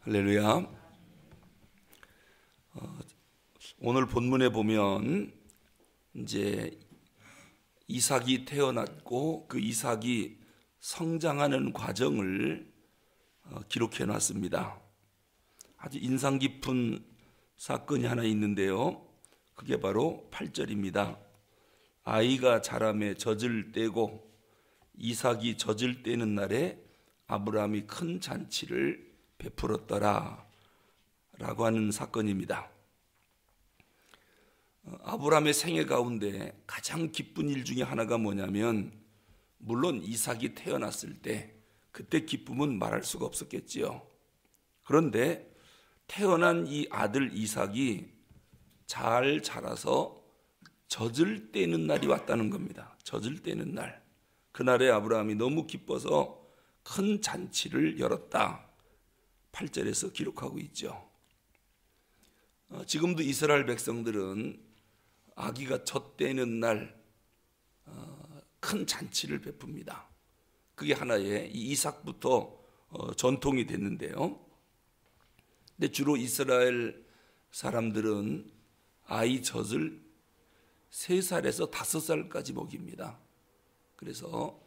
할렐루야. 오늘 본문에 보면 이제 이삭이 태어났고 그 이삭이 성장하는 과정을 기록해 놨습니다. 아주 인상 깊은 사건이 하나 있는데요. 그게 바로 8절입니다. 아이가 자라매 젖을 떼고 이삭이 젖을 떼는 날에 아브라함이 큰 잔치를 베풀었더라 라고 하는 사건입니다. 아브라함의 생애 가운데 가장 기쁜 일 중에 하나가 뭐냐면, 물론 이삭이 태어났을 때 그때 기쁨은 말할 수가 없었겠지요. 그런데 태어난 이 아들 이삭이 잘 자라서 젖을 떼는 날이 왔다는 겁니다. 젖을 떼는 날. 그날에 아브라함이 너무 기뻐서 큰 잔치를 열었다, 8절에서 기록하고 있죠. 지금도 이스라엘 백성들은 아기가 젖대는 날 큰 잔치를 베풉니다. 그게 하나의 이 이삭부터 전통이 됐는데요. 근데 주로 이스라엘 사람들은 아이 젖을 3살에서 5살까지 먹입니다. 그래서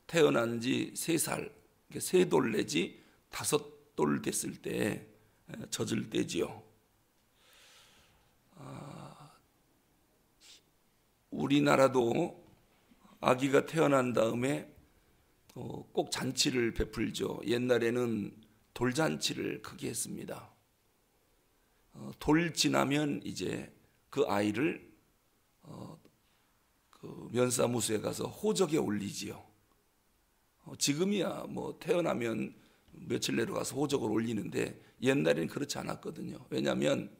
태어난 지 3살, 3돌 내지 5돌 됐을 때 젖을 떼지요. 우리나라도 아기가 태어난 다음에 꼭 잔치를 베풀죠. 옛날에는 돌잔치를 크게 했습니다. 돌 지나면 이제 그 아이를 그 면사무소에 가서 호적에 올리지요. 지금이야 뭐 태어나면 며칠 내로 가서 호적을 올리는데 옛날에는 그렇지 않았거든요. 왜냐하면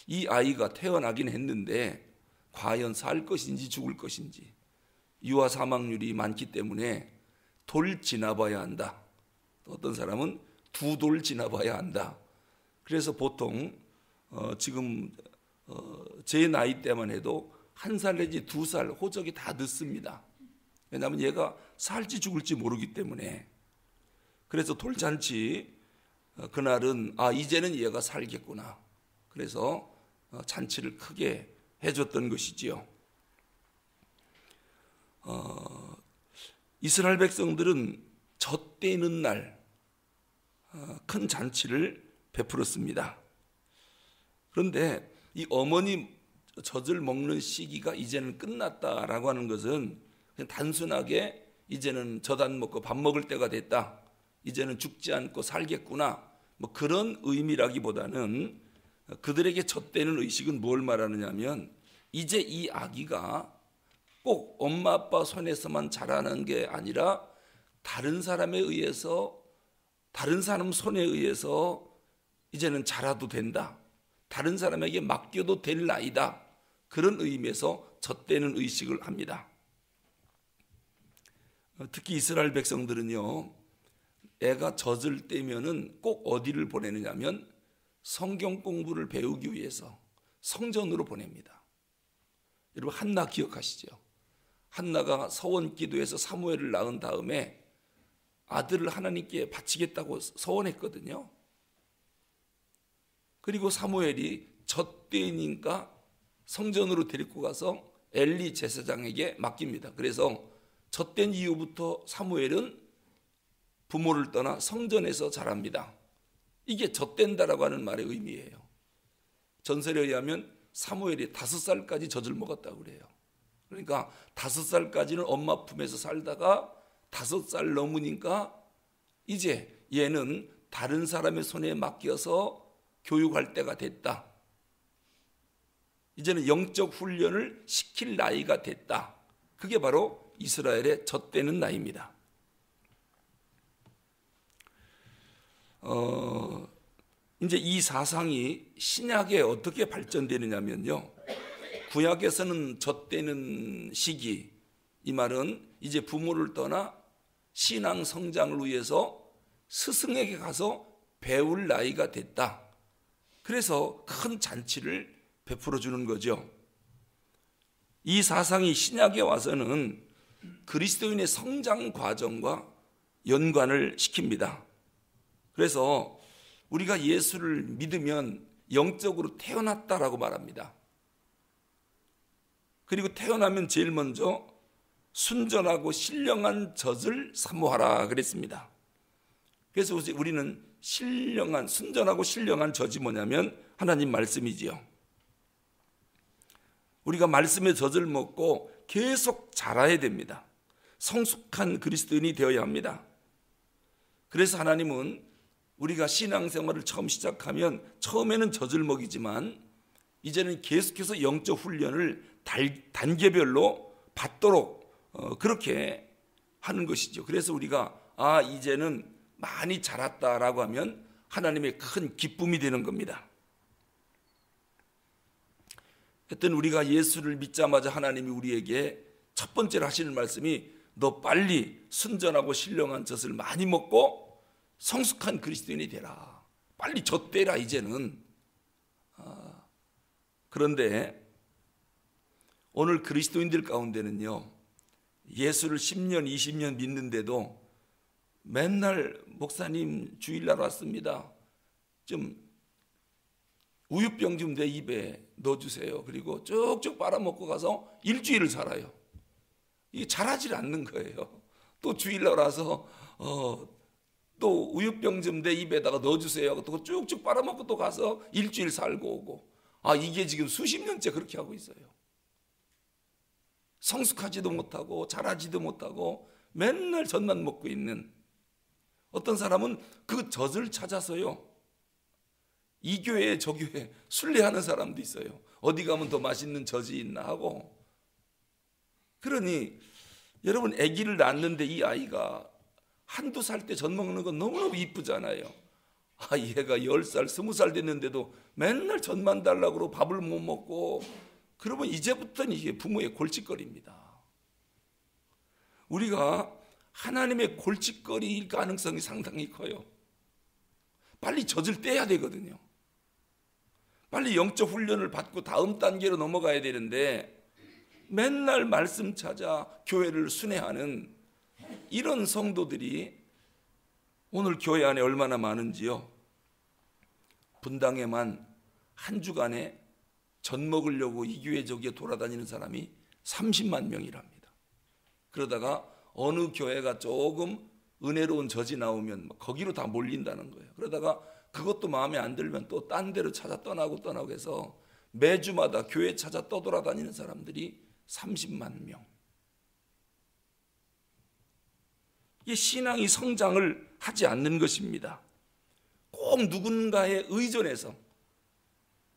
이 아이가 태어나긴 했는데 과연 살 것인지 죽을 것인지 유아 사망률이 많기 때문에 돌 지나봐야 한다. 어떤 사람은 2돌 지나봐야 한다. 그래서 보통 지금 제 나이 때만 해도 1살 내지 2살 호적이 다 늦습니다. 왜냐하면 얘가 살지 죽을지 모르기 때문에. 그래서 돌잔치 그날은 이제는 얘가 살겠구나. 그래서 잔치를 크게 해줬던 것이지요. 이스라엘 백성들은 젖대는 날 큰 잔치를 베풀었습니다. 그런데 이 어머니 젖을 먹는 시기가 이제는 끝났다라고 하는 것은 그냥 단순하게 이제는 젖 안 먹고 밥 먹을 때가 됐다, 이제는 죽지 않고 살겠구나, 뭐 그런 의미라기보다는 그들에게 젖대는 의식은 뭘 말하느냐면, 이제 이 아기가 꼭 엄마 아빠 손에서만 자라는 게 아니라 다른 사람에 의해서, 다른 사람 손에 의해서 이제는 자라도 된다, 다른 사람에게 맡겨도 될 나이다, 그런 의미에서 젖대는 의식을 합니다. 특히 이스라엘 백성들은요, 애가 젖을 떼면은 꼭 어디를 보내느냐면 성경 공부를 배우기 위해서 성전으로 보냅니다. 여러분 한나 기억하시죠? 한나가 서원 기도에서 사무엘을 낳은 다음에 아들을 하나님께 바치겠다고 서원했거든요. 그리고 사무엘이 젖대니까 성전으로 데리고 가서 엘리 제사장에게 맡깁니다. 그래서 젖된 이후부터 사무엘은 부모를 떠나 성전에서 자랍니다. 이게 젖된다라고 하는 말의 의미예요. 전설에 의하면 사무엘이 5살까지 젖을 먹었다고 그래요. 그러니까 5살까지는 엄마 품에서 살다가 5살 넘으니까 이제 얘는 다른 사람의 손에 맡겨서 교육할 때가 됐다, 이제는 영적 훈련을 시킬 나이가 됐다. 그게 바로 이스라엘의 젖되는 나이입니다. 이제 이 사상이 신약에 어떻게 발전되느냐면요, 구약에서는 젖되는 시기, 이 말은 이제 부모를 떠나 신앙 성장을 위해서 스승에게 가서 배울 나이가 됐다. 그래서 큰 잔치를 베풀어 주는 거죠. 이 사상이 신약에 와서는 그리스도인의 성장 과정과 연관을 시킵니다. 그래서 우리가 예수를 믿으면 영적으로 태어났다라고 말합니다. 그리고 태어나면 제일 먼저 순전하고 신령한 젖을 사모하라 그랬습니다. 그래서 우리는 순전하고 신령한 젖이 뭐냐면 하나님 말씀이지요. 우리가 말씀의 젖을 먹고 계속 자라야 됩니다. 성숙한 그리스도인이 되어야 합니다. 그래서 하나님은 우리가 신앙생활을 처음 시작하면 처음에는 젖을 먹이지만 이제는 계속해서 영적 훈련을 단계별로 받도록 그렇게 하는 것이죠. 그래서 우리가 이제는 많이 자랐다라고 하면 하나님의 큰 기쁨이 되는 겁니다. 하여튼 우리가 예수를 믿자마자 하나님이 우리에게 첫 번째로 하시는 말씀이 너 빨리 순전하고 신령한 젖을 많이 먹고 성숙한 그리스도인이 되라. 빨리 젖대라 이제는. 그런데 오늘 그리스도인들 가운데는요, 예수를 10년 20년 믿는데도 맨날 목사님 주일날 왔습니다. 좀 우유병 좀 내 입에 넣어주세요. 그리고 쭉쭉 빨아먹고 가서 일주일을 살아요. 이게 자라질 않는 거예요. 또 주일날 와서 또 우유병 좀 내 입에다가 넣어주세요. 또 쭉쭉 빨아먹고 또 가서 일주일 살고 오고. 이게 지금 수십 년째 그렇게 하고 있어요. 성숙하지도 못하고 자라지도 못하고 맨날 젖만 먹고 있는, 어떤 사람은 그 젖을 찾아서요, 이 교회 저 교회 순례하는 사람도 있어요. 어디 가면 더 맛있는 젖이 있나 하고. 그러니 여러분, 아기를 낳는데 이 아이가 한두 살 때 젖 먹는 건 너무너무 이쁘잖아요. 얘가 10살 20살 됐는데도 맨날 젖만 달라고 그러고 밥을 못 먹고, 그러면 이제부터는 이게 부모의 골칫거리입니다. 우리가 하나님의 골칫거리일 가능성이 상당히 커요. 빨리 젖을 떼야 되거든요. 빨리 영적 훈련을 받고 다음 단계로 넘어가야 되는데 맨날 말씀 찾아 교회를 순회하는 이런 성도들이 오늘 교회 안에 얼마나 많은지요. 분당에만 한 주간에 젖 먹으려고 이 교회 저기에 돌아다니는 사람이 30만 명이랍니다. 그러다가 어느 교회가 조금 은혜로운 젖이 나오면 거기로 다 몰린다는 거예요. 그러다가 그것도 마음에 안 들면 또 딴 데로 찾아 떠나고 해서 매주마다 교회 찾아 떠돌아다니는 사람들이 30만 명. 이 신앙이 성장을 하지 않는 것입니다. 꼭 누군가에 의존해서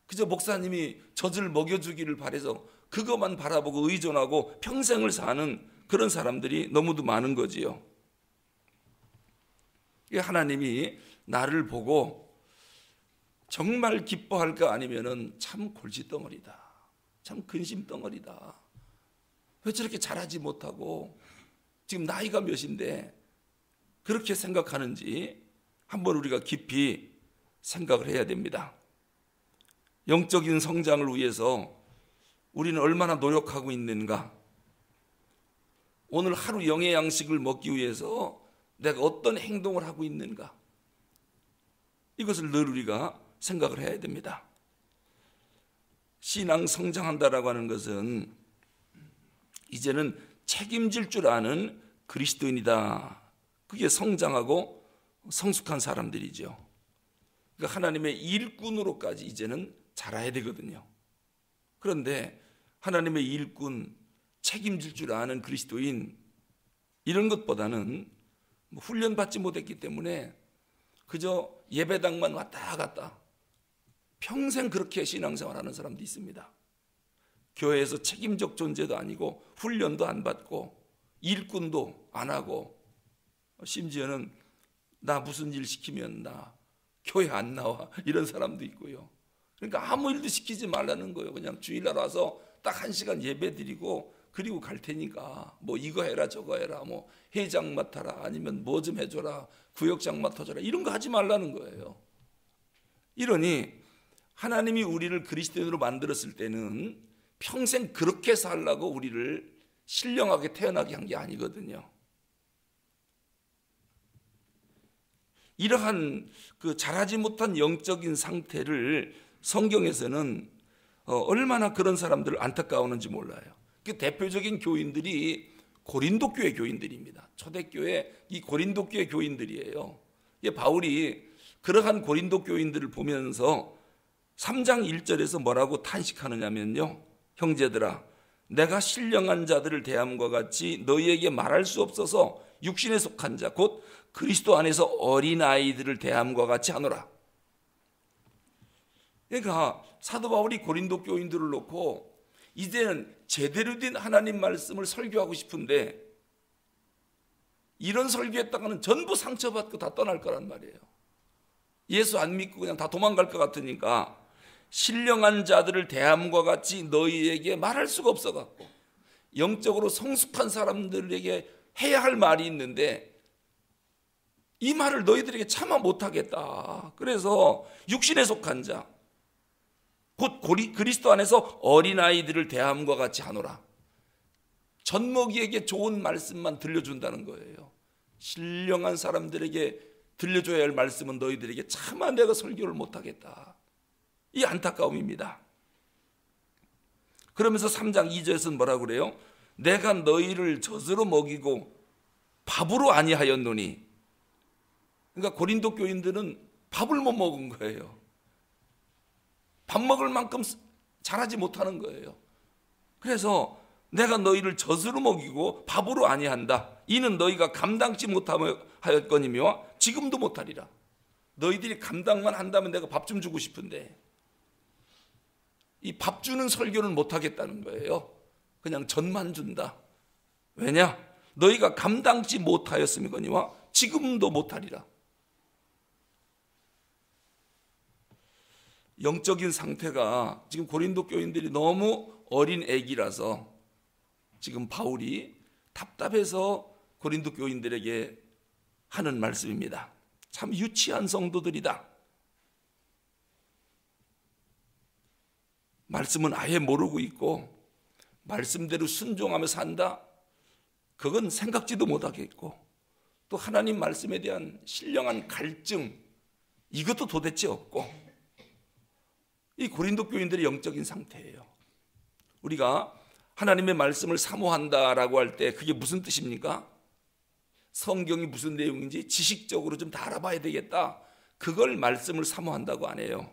그저 목사님이 젖을 먹여주기를 바라서 그것만 바라보고 의존하고 평생을 사는 그런 사람들이 너무도 많은 거지요. 하나님이 나를 보고 정말 기뻐할까, 아니면은 참 골칫덩어리다, 참 근심덩어리다, 왜 저렇게 잘하지 못하고 지금 나이가 몇인데 그렇게 생각하는지 한번 우리가 깊이 생각을 해야 됩니다. 영적인 성장을 위해서 우리는 얼마나 노력하고 있는가? 오늘 하루 영의 양식을 먹기 위해서 내가 어떤 행동을 하고 있는가? 이것을 늘 우리가 생각을 해야 됩니다. 신앙 성장한다라고 하는 것은 이제는 책임질 줄 아는 그리스도인이다. 그게 성장하고 성숙한 사람들이죠. 그러니까 하나님의 일꾼으로까지 이제는 자라야 되거든요. 그런데 하나님의 일꾼, 책임질 줄 아는 그리스도인, 이런 것보다는 훈련받지 못했기 때문에 그저 예배당만 왔다 갔다 평생 그렇게 신앙생활하는 사람도 있습니다. 교회에서 책임적 존재도 아니고 훈련도 안 받고 일꾼도 안 하고, 심지어는 나 무슨 일 시키면 나 교회 안 나와, 이런 사람도 있고요. 그러니까 아무 일도 시키지 말라는 거예요. 그냥 주일날 와서 딱 1시간 예배 드리고 그리고 갈 테니까 뭐 이거 해라 저거 해라, 뭐 회장 맡아라, 아니면 뭐 좀 해줘라, 구역장 맡아줘라, 이런 거 하지 말라는 거예요. 이러니 하나님이 우리를 그리스도인으로 만들었을 때는 평생 그렇게 살라고 우리를 신령하게 태어나게 한 게 아니거든요. 이러한 그 자라지 못한 영적인 상태를 성경에서는 얼마나 그런 사람들을 안타까워하는지 몰라요. 그 대표적인 교인들이 고린도 교회 교인들입니다. 초대교회 이 고린도 교회 교인들이에요. 바울이 그러한 고린도 교인들을 보면서 3장 1절에서 뭐라고 탄식하느냐면요, 형제들아 내가 신령한 자들을 대함과 같이 너희에게 말할 수 없어서 육신에 속한 자 곧 그리스도 안에서 어린아이들을 대함과 같이 하노라. 그러니까 사도 바울이 고린도 교인들을 놓고 이제는 제대로 된 하나님 말씀을 설교하고 싶은데 이런 설교했다가는 전부 상처받고 다 떠날 거란 말이에요. 예수 안 믿고 그냥 다 도망갈 것 같으니까 신령한 자들을 대함과 같이 너희에게 말할 수가 없어갖고 영적으로 성숙한 사람들에게 해야 할 말이 있는데 이 말을 너희들에게 차마 못하겠다. 그래서 육신에 속한 자 곧 그리스도 안에서 어린아이들을 대함과 같이 하노라. 젖먹이에게 좋은 말씀만 들려준다는 거예요. 신령한 사람들에게 들려줘야 할 말씀은 너희들에게 차마 내가 설교를 못하겠다. 이 안타까움입니다. 그러면서 3장 2절에서는 뭐라고 그래요? 내가 너희를 젖으로 먹이고 밥으로 아니하였노니. 그러니까 고린도 교인들은 밥을 못 먹은 거예요. 밥 먹을 만큼 잘하지 못하는 거예요. 그래서 내가 너희를 젖으로 먹이고 밥으로 아니한다. 이는 너희가 감당치 못하였거니와 지금도 못하리라. 너희들이 감당만 한다면 내가 밥 좀 주고 싶은데 이 밥 주는 설교는 못하겠다는 거예요. 그냥 젖만 준다. 왜냐? 너희가 감당치 못하였음이거니와 지금도 못하리라. 영적인 상태가 지금 고린도 교인들이 너무 어린 애기라서 지금 바울이 답답해서 고린도 교인들에게 하는 말씀입니다. 참 유치한 성도들이다. 말씀은 아예 모르고 있고 말씀대로 순종하며 산다. 그건 생각지도 못하겠고 또 하나님 말씀에 대한 신령한 갈증 이것도 도대체 없고 이 고린도 교인들의 영적인 상태예요. 우리가 하나님의 말씀을 사모한다라고 할 때 그게 무슨 뜻입니까? 성경이 무슨 내용인지 지식적으로 좀 다 알아봐야 되겠다. 그걸 말씀을 사모한다고 안 해요.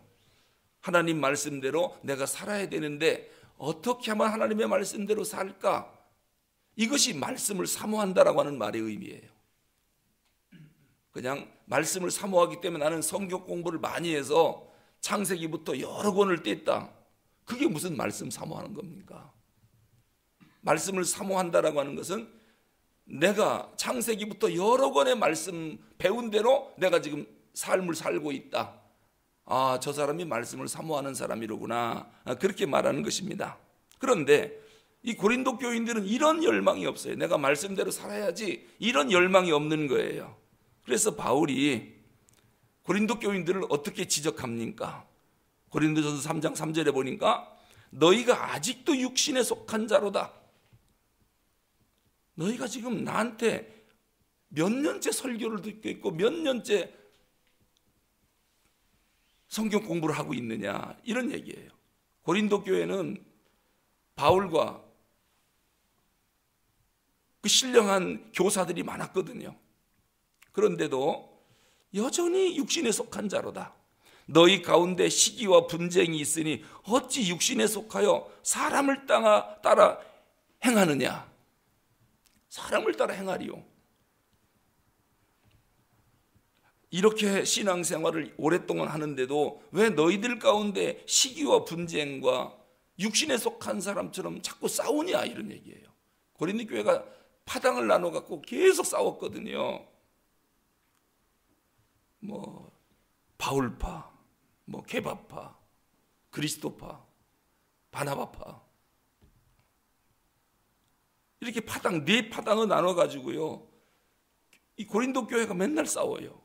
하나님 말씀대로 내가 살아야 되는데 어떻게 하면 하나님의 말씀대로 살까? 이것이 말씀을 사모한다라고 하는 말의 의미예요. 그냥 말씀을 사모하기 때문에 나는 성경 공부를 많이 해서 창세기부터 여러 권을 뗐다. 그게 무슨 말씀 사모하는 겁니까? 말씀을 사모한다라고 하는 것은 내가 창세기부터 여러 권의 말씀 배운 대로 내가 지금 삶을 살고 있다. 아, 저 사람이 말씀을 사모하는 사람이로구나. 그렇게 말하는 것입니다. 그런데 이 고린도 교인들은 이런 열망이 없어요. 내가 말씀대로 살아야지 이런 열망이 없는 거예요. 그래서 바울이 고린도 교인들을 어떻게 지적합니까? 고린도전서 3장 3절에 보니까 너희가 아직도 육신에 속한 자로다. 너희가 지금 나한테 몇 년째 설교를 듣고 있고 몇 년째 성경 공부를 하고 있느냐 이런 얘기예요. 고린도 교회는 바울과 그 신령한 교사들이 많았거든요. 그런데도 여전히 육신에 속한 자로다. 너희 가운데 시기와 분쟁이 있으니 어찌 육신에 속하여 사람을 따라 행하느냐. 사람을 따라 행하리요. 이렇게 신앙생활을 오랫동안 하는데도 왜 너희들 가운데 시기와 분쟁과 육신에 속한 사람처럼 자꾸 싸우냐 이런 얘기예요. 고린도 교회가 파당을 나눠 갖고 계속 싸웠거든요. 뭐 바울파, 뭐 게바파, 그리스도파, 바나바파 이렇게 파당 네 파당을 나눠 가지고요. 이 고린도 교회가 맨날 싸워요.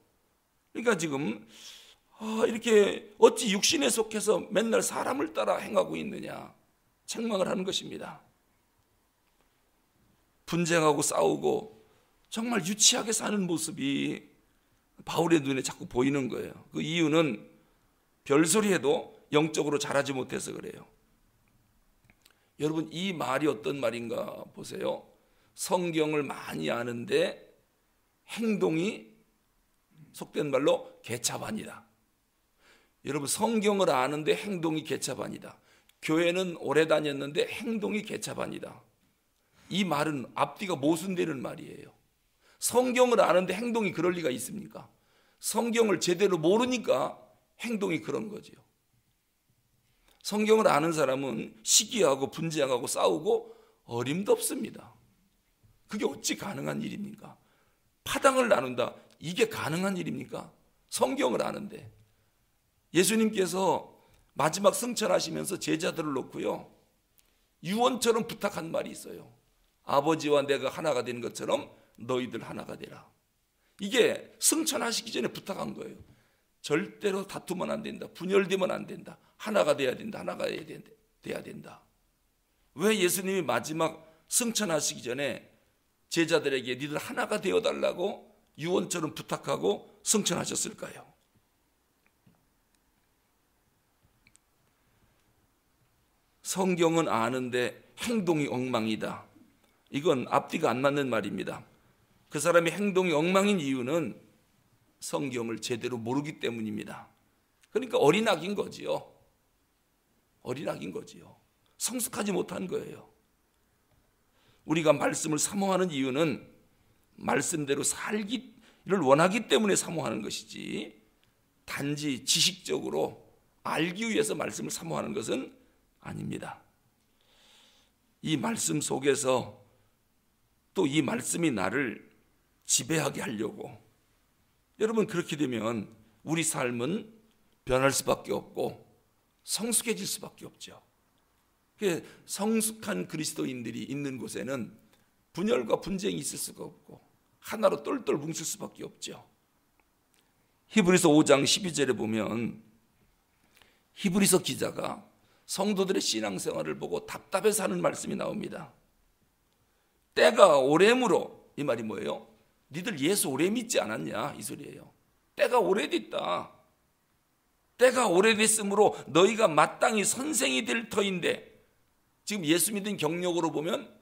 그러니까 지금 이렇게 어찌 육신에 속해서 맨날 사람을 따라 행하고 있느냐 책망을 하는 것입니다. 분쟁하고 싸우고 정말 유치하게 사는 모습이 바울의 눈에 자꾸 보이는 거예요. 그 이유는 별소리해도 영적으로 자라지 못해서 그래요. 여러분, 이 말이 어떤 말인가 보세요. 성경을 많이 아는데 행동이 속된 말로 개차반이다. 여러분, 성경을 아는데 행동이 개차반이다. 교회는 오래 다녔는데 행동이 개차반이다. 이 말은 앞뒤가 모순되는 말이에요. 성경을 아는데 행동이 그럴 리가 있습니까? 성경을 제대로 모르니까 행동이 그런 거지요. 성경을 아는 사람은 시기하고 분쟁하고 싸우고 어림도 없습니다. 그게 어찌 가능한 일입니까? 파당을 나눈다. 이게 가능한 일입니까? 성경을 아는데. 예수님께서 마지막 승천하시면서 제자들을 놓고요, 유언처럼 부탁한 말이 있어요. 아버지와 내가 하나가 된 것처럼 너희들 하나가 되라. 이게 승천하시기 전에 부탁한 거예요. 절대로 다투면 안 된다. 분열되면 안 된다. 하나가 돼야 된다. 하나가 돼야 된다. 왜 예수님이 마지막 승천하시기 전에 제자들에게 니들 하나가 되어달라고 유언처럼 부탁하고 승천하셨을까요? 성경은 아는데 행동이 엉망이다. 이건 앞뒤가 안 맞는 말입니다. 그 사람의 행동이 엉망인 이유는 성경을 제대로 모르기 때문입니다. 그러니까 어린아기인 거지요. 어린아기인 거지요. 성숙하지 못한 거예요. 우리가 말씀을 사모하는 이유는 말씀대로 살기를 원하기 때문에 사모하는 것이지, 단지 지식적으로 알기 위해서 말씀을 사모하는 것은 아닙니다. 이 말씀 속에서 또 이 말씀이 나를 지배하게 하려고, 여러분, 그렇게 되면 우리 삶은 변할 수밖에 없고 성숙해질 수밖에 없죠. 성숙한 그리스도인들이 있는 곳에는 분열과 분쟁이 있을 수가 없고 하나로 똘똘 뭉칠 수밖에 없죠. 히브리서 5장 12절에 보면 히브리서 기자가 성도들의 신앙생활을 보고 답답해서 하는 말씀이 나옵니다. 때가 오래므로, 이 말이 뭐예요? 니들 예수 오래 믿지 않았냐, 이 소리예요. 때가 오래됐다. 때가 오래됐으므로 너희가 마땅히 선생이 될 터인데, 지금 예수 믿은 경력으로 보면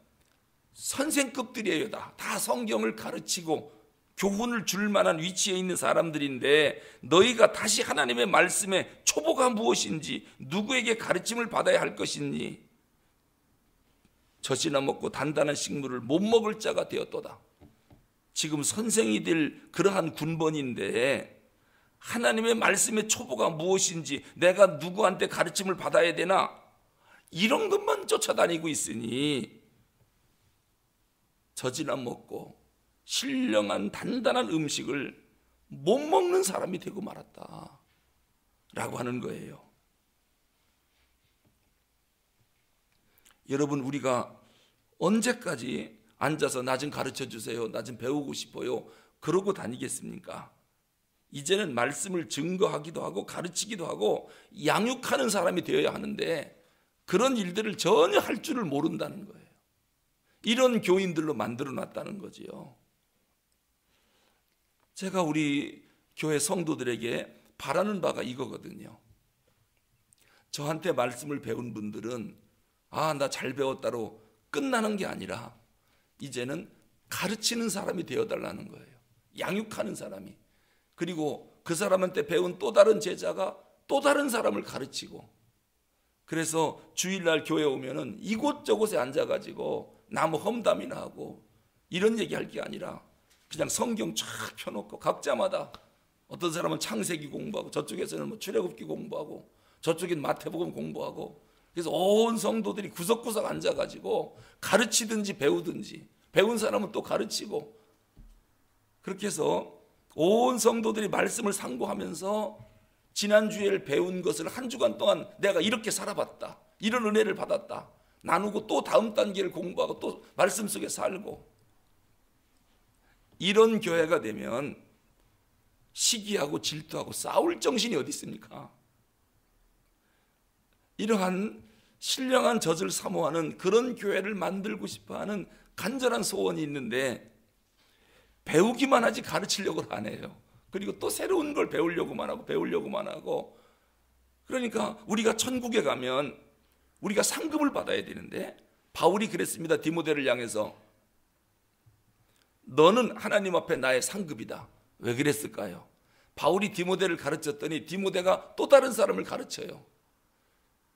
선생급들이에요. 다 성경을 가르치고 교훈을 줄 만한 위치에 있는 사람들인데, 너희가 다시 하나님의 말씀의 초보가 무엇인지, 누구에게 가르침을 받아야 할 것인지, 젖이나 먹고 단단한 식물을 못 먹을 자가 되었도다. 지금 선생이 될 그러한 군번인데 하나님의 말씀의 초보가 무엇인지, 내가 누구한테 가르침을 받아야 되나, 이런 것만 쫓아다니고 있으니 젖이나 먹고 신령한 단단한 음식을 못 먹는 사람이 되고 말았다 라고 하는 거예요. 여러분, 우리가 언제까지 앉아서 나 좀 가르쳐 주세요, 나 좀 배우고 싶어요, 그러고 다니겠습니까? 이제는 말씀을 증거하기도 하고 가르치기도 하고 양육하는 사람이 되어야 하는데, 그런 일들을 전혀 할 줄을 모른다는 거예요. 이런 교인들로 만들어 놨다는 거지요. 제가 우리 교회 성도들에게 바라는 바가 이거거든요. 저한테 말씀을 배운 분들은 나 잘 배웠다로 끝나는 게 아니라 이제는 가르치는 사람이 되어달라는 거예요. 양육하는 사람이. 그리고 그 사람한테 배운 또 다른 제자가 또 다른 사람을 가르치고, 그래서 주일날 교회 오면은 이곳저곳에 앉아가지고 나무 험담이나 하고 이런 얘기할 게 아니라 그냥 성경 쫙 펴놓고 각자마다, 어떤 사람은 창세기 공부하고, 저쪽에서는 뭐 출애굽기 공부하고, 저쪽엔 마태복음 공부하고, 그래서 온 성도들이 구석구석 앉아가지고 가르치든지 배우든지, 배운 사람은 또 가르치고, 그렇게 해서 온 성도들이 말씀을 상고하면서 지난주에 배운 것을 한 주간 동안 내가 이렇게 살아봤다, 이런 은혜를 받았다 나누고, 또 다음 단계를 공부하고 또 말씀 속에 살고, 이런 교회가 되면 시기하고 질투하고 싸울 정신이 어디 있습니까? 이러한 신령한 젖을 사모하는 그런 교회를 만들고 싶어하는 간절한 소원이 있는데, 배우기만 하지 가르치려고 안 해요. 그리고 또 새로운 걸 배우려고만 하고. 그러니까 우리가 천국에 가면 우리가 상급을 받아야 되는데, 바울이 그랬습니다. 디모데를 향해서 너는 하나님 앞에 나의 상급이다. 왜 그랬을까요? 바울이 디모데를 가르쳤더니 디모데가 또 다른 사람을 가르쳐요.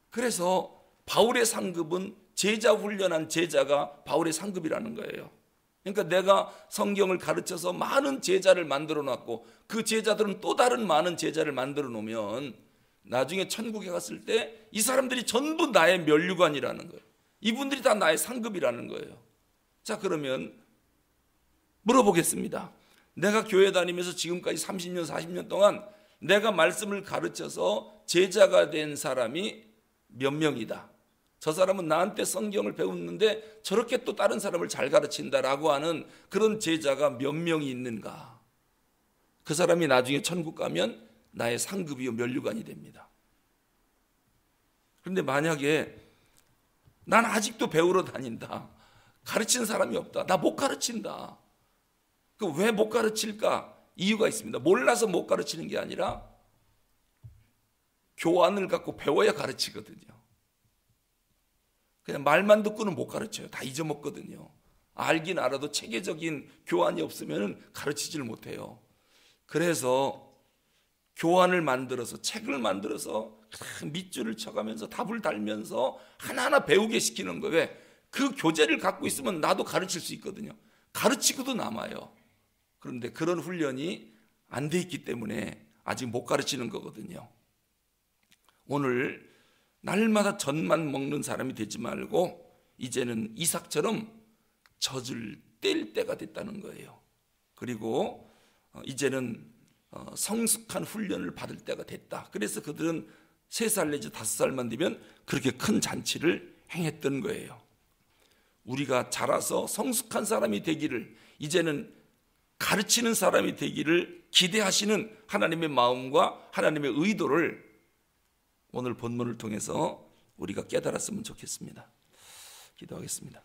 그래서 바울의 상급은 제자 훈련한 제자가 바울의 상급이라는 거예요. 그러니까 내가 성경을 가르쳐서 많은 제자를 만들어 놨고 그 제자들은 또 다른 많은 제자를 만들어 놓으면 나중에 천국에 갔을 때 이 사람들이 전부 나의 면류관이라는 거예요. 이분들이 다 나의 상급이라는 거예요. 자, 그러면 물어보겠습니다. 내가 교회 다니면서 지금까지 30년 40년 동안 내가 말씀을 가르쳐서 제자가 된 사람이 몇 명이다. 저 사람은 나한테 성경을 배웠는데 저렇게 또 다른 사람을 잘 가르친다라고 하는 그런 제자가 몇 명이 있는가. 그 사람이 나중에 천국 가면 나의 상급이요 면류관이 됩니다. 그런데 만약에 난 아직도 배우러 다닌다, 가르치는 사람이 없다, 나 못 가르친다. 그 왜 못 가르칠까? 이유가 있습니다. 몰라서 못 가르치는 게 아니라 교환을 갖고 배워야 가르치거든요. 그냥 말만 듣고는 못 가르쳐요. 다 잊어먹거든요. 알긴 알아도 체계적인 교환이 없으면 가르치질 못해요. 그래서 교환을 만들어서, 책을 만들어서 밑줄을 쳐가면서 답을 달면서 하나하나 배우게 시키는 거예요. 왜? 그 교재를 갖고 있으면 나도 가르칠 수 있거든요. 가르치고도 남아요. 그런데 그런 훈련이 안 돼 있기 때문에 아직 못 가르치는 거거든요. 오늘 날마다 젖만 먹는 사람이 되지 말고 이제는 이삭처럼 젖을 뗄 때가 됐다는 거예요. 그리고 이제는 성숙한 훈련을 받을 때가 됐다. 그래서 그들은 3살 내지 5살만 되면 그렇게 큰 잔치를 행했던 거예요. 우리가 자라서 성숙한 사람이 되기를, 이제는 가르치는 사람이 되기를 기대하시는 하나님의 마음과 하나님의 의도를 오늘 본문을 통해서 우리가 깨달았으면 좋겠습니다. 기도하겠습니다.